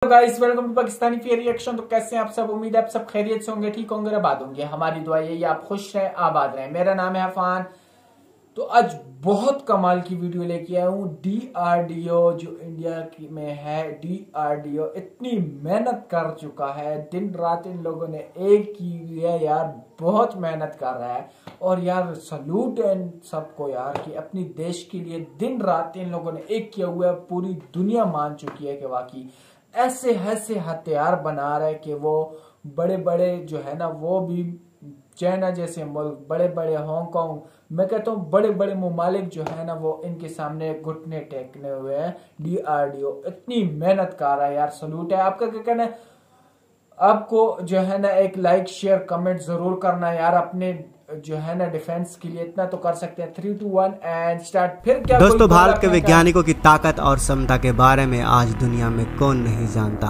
Guys welcome to Pakistani fair reaction. तो कैसे हैं आप सब? उम्मीद है आप सब खैरियत से होंगे, ठीक होंगे, आबाद होंगे। हमारी दुआ यही आप खुश रहें, आबाद रहें। मेरा नाम है अफान। तो आज बहुत कमाल की वीडियो लेके आया हूँ। डीआरडीओ जो इंडिया में है, डीआरडीओ इतनी मेहनत कर चुका है, दिन रात इन लोगों ने एक की है यार, बहुत मेहनत कर रहा है। और यार सल्यूट है इन सबको यार कि अपनी देश के लिए दिन रात इन लोगों ने एक किया हुआ है। पूरी दुनिया मान चुकी है कि वाकई ऐसे हथियार बना रहे कि वो बड़े बड़े जो है ना, वो भी चाइना जैसे मुल्क, बड़े बड़े हांगकांग, मैं कहता हूँ बड़े बड़े ममालिक जो है ना, वो इनके सामने घुटने टेकने हुए हैं। डीआरडीओ इतनी मेहनत कर रहा है यार, सल्यूट है। आपका क्या कहना है? आपको जो है ना एक लाइक शेयर कमेंट जरूर करना है यार। अपने जो है ना डिफेंस के लिए इतना तो कर सकते हैं। 3, 2, 1 एंड स्टार्ट। फिर क्या दोस्तों, भारत के वैज्ञानिकों की ताकत और क्षमता के बारे में आज दुनिया में कौन नहीं जानता।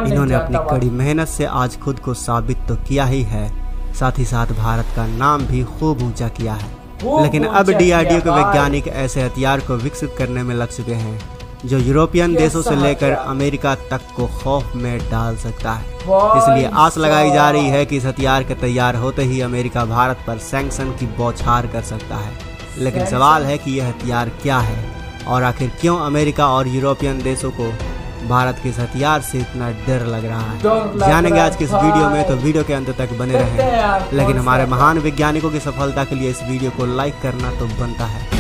इन्होंने अपनी कड़ी मेहनत से आज खुद को साबित तो किया ही है, साथ ही साथ भारत का नाम भी खूब ऊंचा किया है। लेकिन अब डीआरडीओ के वैज्ञानिक ऐसे हथियार को विकसित करने में लग चुके हैं जो यूरोपियन देशों से लेकर अमेरिका तक को खौफ में डाल सकता है। इसलिए आस लगाई जा रही है कि इस हथियार के तैयार होते ही अमेरिका भारत पर सैंक्शन की बौछार कर सकता है। लेकिन सवाल है कि यह हथियार क्या है और आखिर क्यों अमेरिका और यूरोपियन देशों को भारत के इस हथियार से इतना डर लग रहा है। जानेंगे आज के इस वीडियो में, तो वीडियो के अंत तक बने रहें। लेकिन हमारे महान वैज्ञानिकों की सफलता के लिए इस वीडियो को लाइक करना तो बनता है।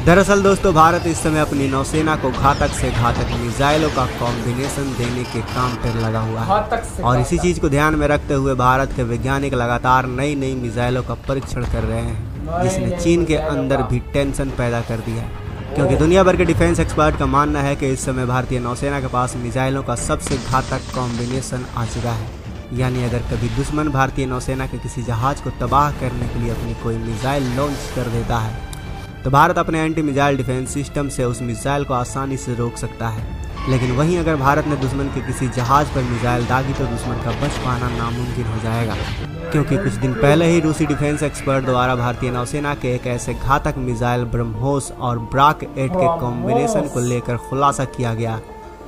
दरअसल दोस्तों, भारत इस समय अपनी नौसेना को घातक से घातक मिसाइलों का कॉम्बिनेशन देने के काम पर लगा हुआ है। और इसी चीज को ध्यान में रखते हुए भारत के वैज्ञानिक लगातार नई नई मिसाइलों का परीक्षण कर रहे हैं, जिसने चीन के अंदर भी टेंशन पैदा कर दिया है। क्योंकि दुनिया भर के डिफेंस एक्सपर्ट का मानना है कि इस समय भारतीय नौसेना के पास मिसाइलों का सबसे घातक कॉम्बिनेशन आ चुका है। यानी अगर कभी दुश्मन भारतीय नौसेना के किसी जहाज को तबाह करने के लिए अपनी कोई मिसाइल लॉन्च कर देता है, तो भारत अपने एंटी मिसाइल डिफेंस सिस्टम से उस मिसाइल को आसानी से रोक सकता है। लेकिन वहीं अगर भारत ने दुश्मन के किसी जहाज पर मिसाइल दागी तो दुश्मन का बच पाना नामुमकिन हो जाएगा। क्योंकि कुछ दिन पहले ही रूसी डिफेंस एक्सपर्ट द्वारा भारतीय नौसेना के एक ऐसे घातक मिसाइल ब्रह्मोस और ब्राक 8 के कॉम्बिनेशन को लेकर खुलासा किया गया,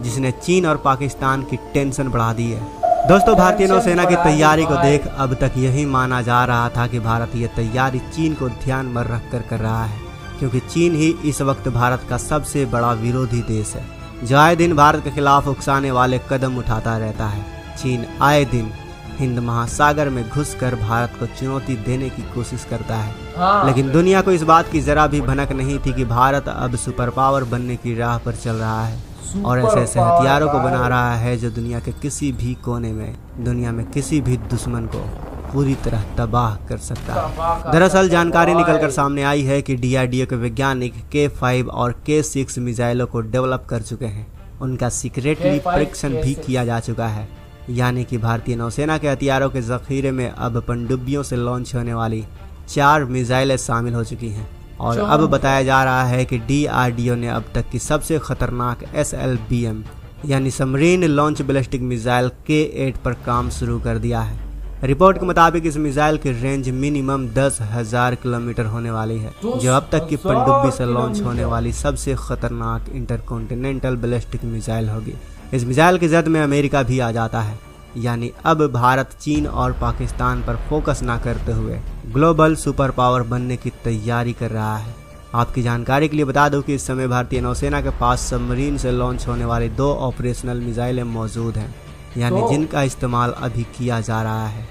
जिसने चीन और पाकिस्तान की टेंशन बढ़ा दी है। दोस्तों, भारतीय नौसेना की तैयारी को देख अब तक यही माना जा रहा था कि भारत ये तैयारी चीन को ध्यान में रखकर कर रहा है, क्योंकि चीन ही इस वक्त भारत का सबसे बड़ा विरोधी देश है, जो आए दिन भारत के खिलाफ उकसाने वाले कदम उठाता रहता है। चीन आए दिन हिंद महासागर में घुसकर भारत को चुनौती देने की कोशिश करता है। लेकिन दुनिया को इस बात की जरा भी भनक नहीं थी कि भारत अब सुपर पावर बनने की राह पर चल रहा है और ऐसे ऐसे हथियारों को बना रहा है जो दुनिया के किसी भी कोने में, दुनिया में किसी भी दुश्मन को पूरी तरह तबाह कर सकता है। दरअसल जानकारी निकलकर सामने आई है कि डीआरडीओ के वैज्ञानिक K5 और K6 मिसाइलों को डेवलप कर चुके हैं। उनका सीक्रेटली परीक्षण भी किया जा चुका है। यानी कि भारतीय नौसेना के हथियारों के जखीरे में अब पनडुब्बियों से लॉन्च होने वाली 4 मिसाइलें शामिल हो चुकी हैं। और अब बताया जा रहा है कि डीआरडीओ ने अब तक की सबसे खतरनाक SLBM यानी submarine launch ballistic missile K8 पर काम शुरू कर दिया है। रिपोर्ट के मुताबिक इस मिसाइल की रेंज मिनिमम 10,000 किलोमीटर होने वाली है, जो अब तक की पनडुब्बी से लॉन्च होने वाली सबसे खतरनाक इंटरकॉन्टिनेंटल बैलिस्टिक मिसाइल होगी। इस मिसाइल की जद में अमेरिका भी आ जाता है। यानी अब भारत चीन और पाकिस्तान पर फोकस ना करते हुए ग्लोबल सुपर पावर बनने की तैयारी कर रहा है। आपकी जानकारी के लिए बता दूं कि इस समय भारतीय नौसेना के पास सबमरीन से लॉन्च होने वाली 2 ऑपरेशनल मिसाइलें मौजूद हैं, यानी जिनका इस्तेमाल अभी किया जा रहा है।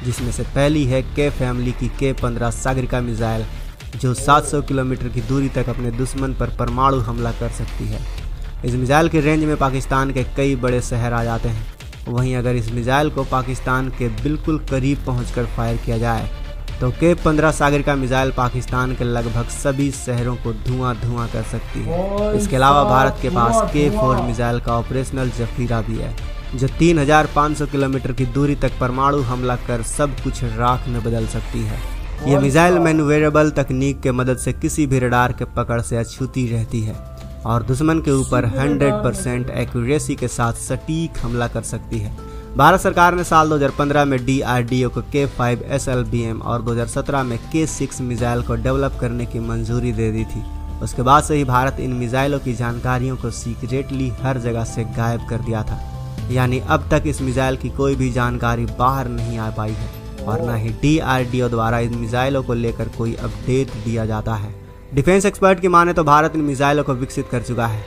जिसमें से पहली है K फैमिली की K15 सागरिका मिसाइल, जो 700 किलोमीटर की दूरी तक अपने दुश्मन पर परमाणु हमला कर सकती है। इस मिसाइल की रेंज में पाकिस्तान के कई बड़े शहर आ जाते हैं। वहीं अगर इस मिसाइल को पाकिस्तान के बिल्कुल करीब पहुंचकर फायर किया जाए तो K15 सागरिका मिसाइल पाकिस्तान के लगभग सभी शहरों को धुआं कर सकती है। इसके अलावा भारत के पास K4 मिसाइल का ऑपरेशनल जखीरा भी है, जो 3,500 किलोमीटर की दूरी तक परमाणु हमला कर सब कुछ राख में बदल सकती है। ये मिसाइल मैन्यूवरेबल तकनीक के मदद से किसी भी रडार के पकड़ से अछूती रहती है और दुश्मन के ऊपर 100% एक्यूरेसी के साथ सटीक हमला कर सकती है। भारत सरकार ने साल 2015 में DRDO को K5 SLBM और 2017 में K6 मिसाइल को डेवलप करने की मंजूरी दे दी थी। उसके बाद से ही भारत इन मिसाइलों की जानकारियों को सीक्रेटली हर जगह से गायब कर दिया था, यानी अब तक इस मिसाइल की कोई भी जानकारी बाहर नहीं आ पाई है और न ही DRDO द्वारा इन मिसाइलों को लेकर कोई अपडेट दिया जाता है। डिफेंस एक्सपर्ट की माने तो भारत इन मिसाइलों को विकसित कर चुका है,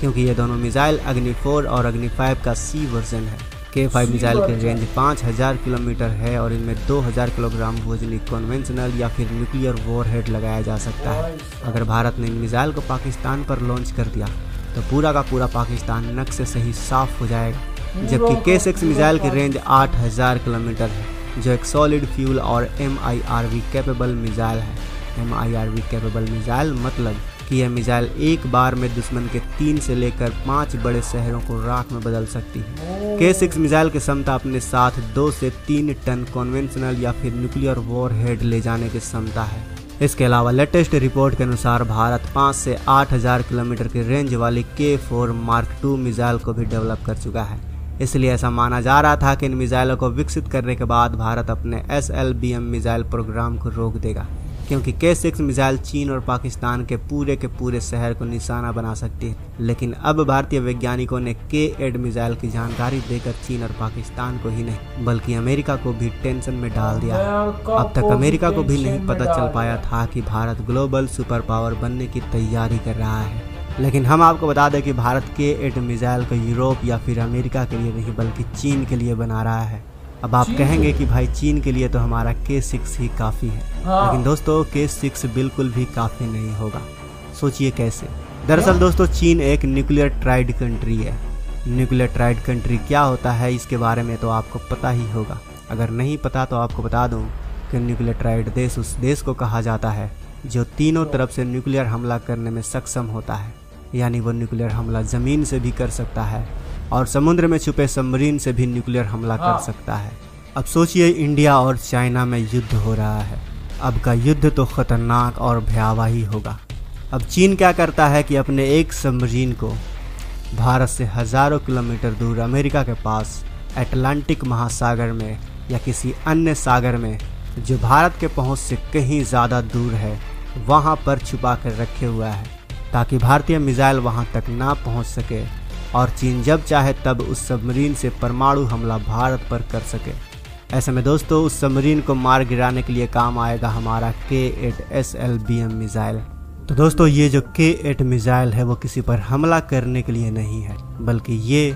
क्योंकि ये दोनों मिसाइल अग्नि 4 और अग्नि 5 का C वर्जन है। K5 मिसाइल की रेंज 5000 किलोमीटर है और इनमें 2000 किलोग्राम वजनी कन्वेंशनल या फिर न्यूक्लियर वॉरहेड लगाया जा सकता है। अगर भारत ने इन मिसाइल को पाकिस्तान पर लॉन्च कर दिया तो पूरा का पूरा पाकिस्तान नक्शे से ही साफ हो जाएगा। जबकि K6 मिसाइल की रेंज 8000 किलोमीटर है, जो एक सॉलिड फ्यूल और MIRV कैपेबल मिसाइल है। MIRV कैपेबल मिसाइल मतलब कि यह मिसाइल एक बार में दुश्मन के 3 से लेकर 5 बड़े शहरों को राख में बदल सकती है। K6 मिसाइल की क्षमता अपने साथ 2 से 3 टन कन्वेंशनल या फिर न्यूक्लियर वॉरहेड ले जाने की क्षमता है। इसके अलावा लेटेस्ट रिपोर्ट के अनुसार भारत 5 से 8000 किलोमीटर की रेंज वाली K4 Mark II मिसाइल को भी डेवलप कर चुका है। इसलिए ऐसा माना जा रहा था कि इन मिसाइलों को विकसित करने के बाद भारत अपने SLBM मिसाइल प्रोग्राम को रोक देगा, क्योंकि K6 मिसाइल चीन और पाकिस्तान के पूरे शहर को निशाना बना सकती है। लेकिन अब भारतीय वैज्ञानिकों ने K8 मिसाइल की जानकारी देकर चीन और पाकिस्तान को ही नहीं बल्कि अमेरिका को भी टेंशन में डाल दिया है। अब तक अमेरिका को भी नहीं पता चल पाया था कि भारत ग्लोबल सुपर पावर बनने की तैयारी कर रहा है। लेकिन हम आपको बता दें कि भारत K8 मिसाइल को यूरोप या फिर अमेरिका के लिए नहीं बल्कि चीन के लिए बना रहा है। अब आप कहेंगे कि भाई चीन के लिए तो हमारा K6 ही काफ़ी है। लेकिन दोस्तों K6 बिल्कुल भी काफ़ी नहीं होगा। सोचिए कैसे। दरअसल दोस्तों चीन एक न्यूक्लियर ट्राइड कंट्री है। न्यूक्लियर ट्राइड कंट्री क्या होता है इसके बारे में तो आपको पता ही होगा। अगर नहीं पता तो आपको बता दूं कि न्यूक्लियर ट्राइड देश उस देश को कहा जाता है जो तीनों तरफ से न्यूक्लियर हमला करने में सक्षम होता है। यानी वो न्यूक्लियर हमला ज़मीन से भी कर सकता है और समुद्र में छुपे सबमरीन से भी न्यूक्लियर हमला कर सकता है। अब सोचिए इंडिया और चाइना में युद्ध हो रहा है। अब का युद्ध तो खतरनाक और भयावह ही होगा। अब चीन क्या करता है कि अपने एक सबमरीन को भारत से हज़ारों किलोमीटर दूर अमेरिका के पास अटलांटिक महासागर में या किसी अन्य सागर में जो भारत के पहुंच से कहीं ज़्यादा दूर है वहां पर छुपा कर रखे हुआ है, ताकि भारतीय मिसाइल वहां तक ना पहुंच सके और चीन जब चाहे तब उस सबमरीन से परमाणु हमला भारत पर कर सके। ऐसे में दोस्तों उस सबमरीन को मार गिराने के लिए काम आएगा हमारा K8 SLBM मिसाइल। तो दोस्तों ये जो K8 मिसाइल है वो किसी पर हमला करने के लिए नहीं है, बल्कि ये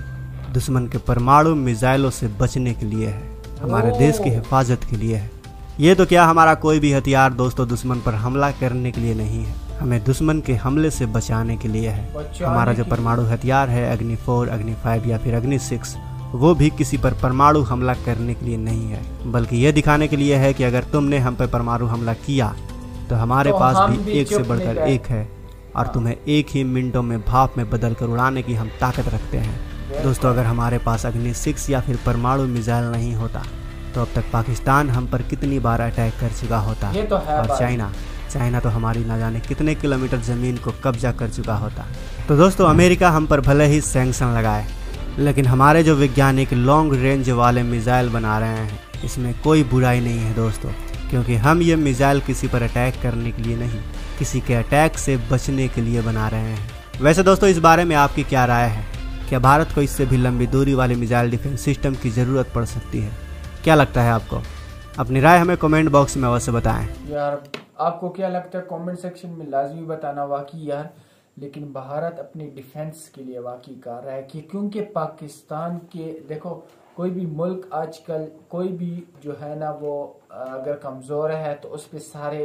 दुश्मन के परमाणु मिसाइलों से बचने के लिए है, हमारे देश की हिफाजत के लिए है। ये तो क्या हमारा कोई भी हथियार दोस्तों दुश्मन पर हमला करने के लिए नहीं है, हमें दुश्मन के हमले से बचाने के लिए है। हमारा जो परमाणु हथियार है अग्नि 4, अग्नि 5 या फिर अग्नि 6 वो भी किसी पर परमाणु हमला करने के लिए नहीं है, बल्कि ये दिखाने के लिए है कि अगर तुमने हम पर परमाणु हमला किया तो हमारे पास भी एक से बढ़कर एक है और तुम्हें एक ही मिनटों में भाप में बदल कर उड़ाने की हम ताकत रखते हैं। दोस्तों अगर हमारे पास अग्नि 6 या फिर परमाणु मिसाइल नहीं होता तो अब तक पाकिस्तान हम पर कितनी बार अटैक कर चुका होता और चाइना तो हमारी ना जाने कितने किलोमीटर ज़मीन को कब्जा कर चुका होता। तो दोस्तों अमेरिका हम पर भले ही सैंक्शन लगाए, लेकिन हमारे जो वैज्ञानिक लॉन्ग रेंज वाले मिसाइल बना रहे हैं इसमें कोई बुराई नहीं है दोस्तों, क्योंकि हम ये मिसाइल किसी पर अटैक करने के लिए नहीं, किसी के अटैक से बचने के लिए बना रहे हैं। वैसे दोस्तों इस बारे में आपकी क्या राय है? क्या भारत को इससे भी लंबी दूरी वाले मिसाइल डिफेंस सिस्टम की ज़रूरत पड़ सकती है? क्या लगता है आपको? अपनी राय हमें कमेंट बॉक्स में अवश्य बताएं। यार आपको क्या लगता है कमेंट सेक्शन में लाजमी बताना। वाकई यार लेकिन भारत अपनी डिफेंस के लिए वाकई कर रहा है कि क्योंकि पाकिस्तान के देखो कोई भी मुल्क आजकल कोई भी जो है ना वो अगर कमज़ोर है तो उस पर सारे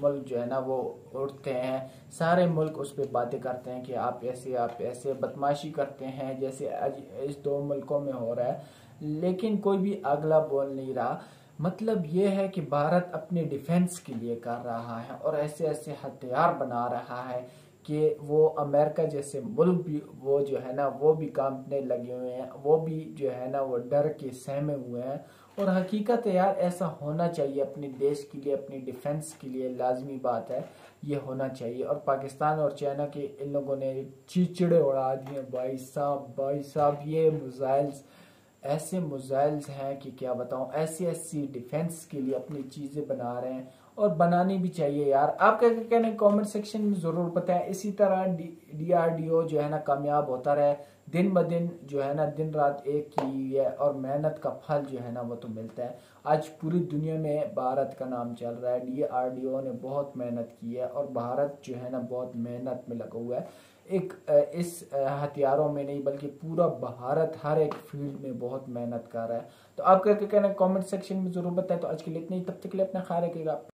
मुल्क जो है ना वो उठते हैं, सारे मुल्क उस पर बातें करते हैं कि आप ऐसे बदमाशी करते हैं जैसे आज इस 2 मुल्कों में हो रहा है, लेकिन कोई भी अगला बोल नहीं रहा। मतलब ये है कि भारत अपने डिफेंस के लिए कर रहा है और ऐसे ऐसे हथियार बना रहा है कि वो अमेरिका जैसे मुल्क भी वो जो है ना वो भी कांपने लगे हुए हैं, वो भी जो है ना वो डर के सहमे हुए हैं। और हकीकत है यार ऐसा होना चाहिए अपने देश के लिए, अपनी डिफेंस के लिए लाजमी बात है, ये होना चाहिए। और पाकिस्तान और चाइना के इन लोगों ने चिचड़े उड़ा दिए भाई साहब। ये मिसाइल्स ऐसे मिसाइल्स हैं कि क्या बताऊं, ऐसी डिफेंस के लिए अपनी चीजें बना रहे हैं और बनानी भी चाहिए यार। आप क्या कहना है कमेंट सेक्शन में जरूर बताएं। इसी तरह DRDO जो है ना कामयाब होता रहे, दिन ब दिन जो है ना, दिन रात एक की है और मेहनत का फल जो है ना वो तो मिलता है। आज पूरी दुनिया में भारत का नाम चल रहा है। DRDO ने बहुत मेहनत की है और भारत जो है ना बहुत मेहनत में लगा हुआ है। एक इस हथियारों में नहीं बल्कि पूरा भारत हर एक फील्ड में बहुत मेहनत कर रहा है। तो आप क्या कहना है कमेंट सेक्शन में जरूर बताएं। तो आज के लिए इतना ही, तब तक के लिए अपना ख्याल रखिएगा।